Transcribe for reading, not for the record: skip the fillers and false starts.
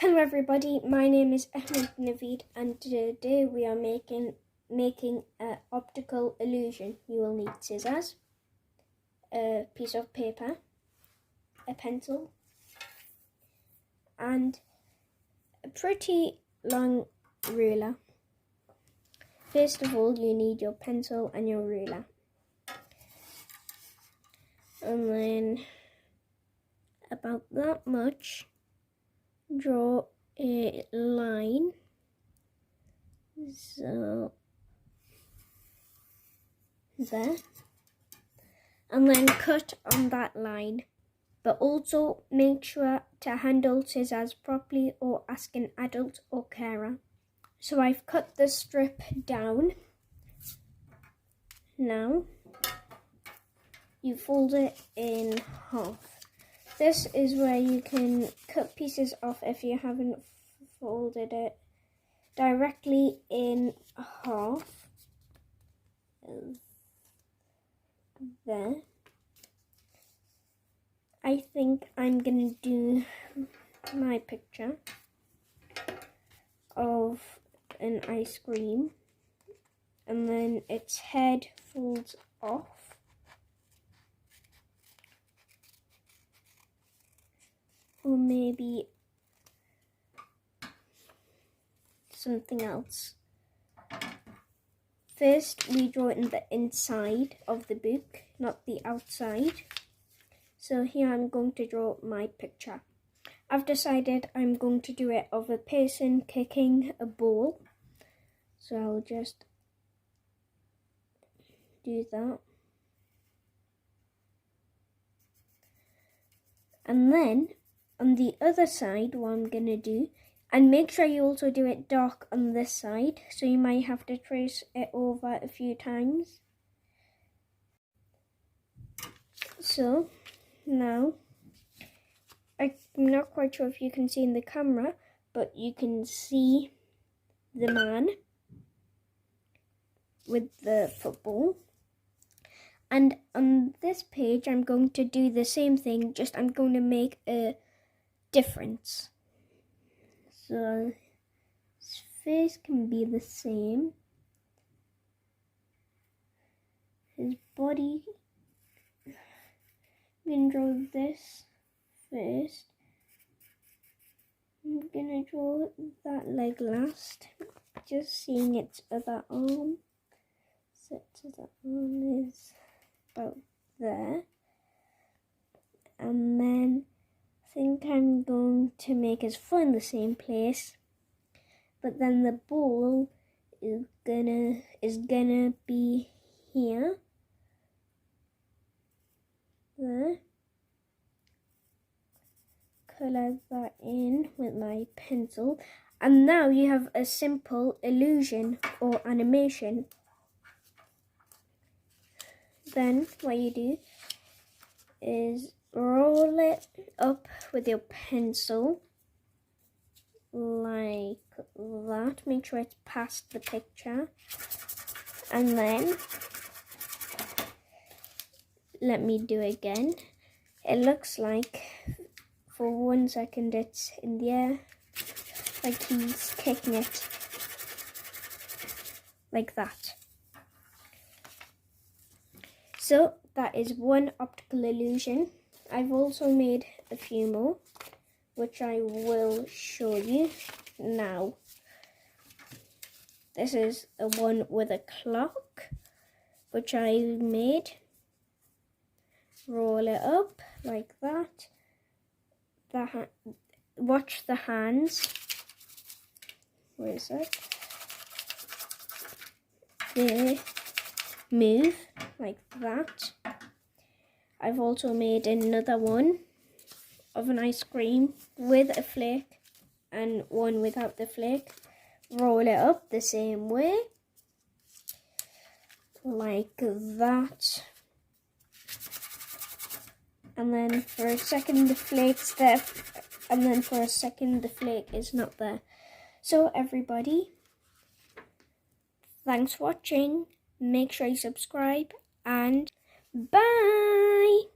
Hello everybody, my name is Ahmed Naveed and today we are making an optical illusion. You will need scissors, a piece of paper, a pencil and a pretty long ruler. First of all, you need your pencil and your ruler. And then about that much, draw a line, so there, and then cut on that line, but also make sure to handle scissors properly or ask an adult or carer. So I've cut the strip down. Now you fold it in half. This is where you can cut pieces off if you haven't folded it directly in half. There. I think I'm going to do my picture of an ice cream, and then its head folds off. Or maybe something else. First, we draw it in the inside of the book, not the outside. So here I'm going to draw my picture. I've decided I'm going to do it of a person kicking a ball. So I'll just do that. And then on the other side, what I'm going to do, and make sure you also do it dark on this side, so you might have to trace it over a few times. So now, I'm not quite sure if you can see in the camera, but you can see the man with the football. And on this page, I'm going to do the same thing, just I'm going to make a difference. So his face can be the same. His body, I'm going to draw this first. I'm going to draw that leg last, just seeing its other arm. So its other arm is about there. And then I think I'm going to make his foot in the same place, but then the ball is gonna be here. There. Colour that in with my pencil, and now you have a simple illusion or animation. Then what you do is roll it up with your pencil like that. Make sure it's past the picture, and then let me do it again. It looks like for 1 second it's in the air, like he's kicking it like that. So that is one optical illusion. I've also made a few more, which I will show you now. This is a one with a clock, which I made. Roll it up like that. Watch the hands. Where is it? They move like that. I've also made another one of an ice cream with a flake and one without the flake. Roll it up the same way, like that. And then for a second the flake's there, and then for a second the flake is not there. So everybody, thanks for watching. Make sure you subscribe and bye!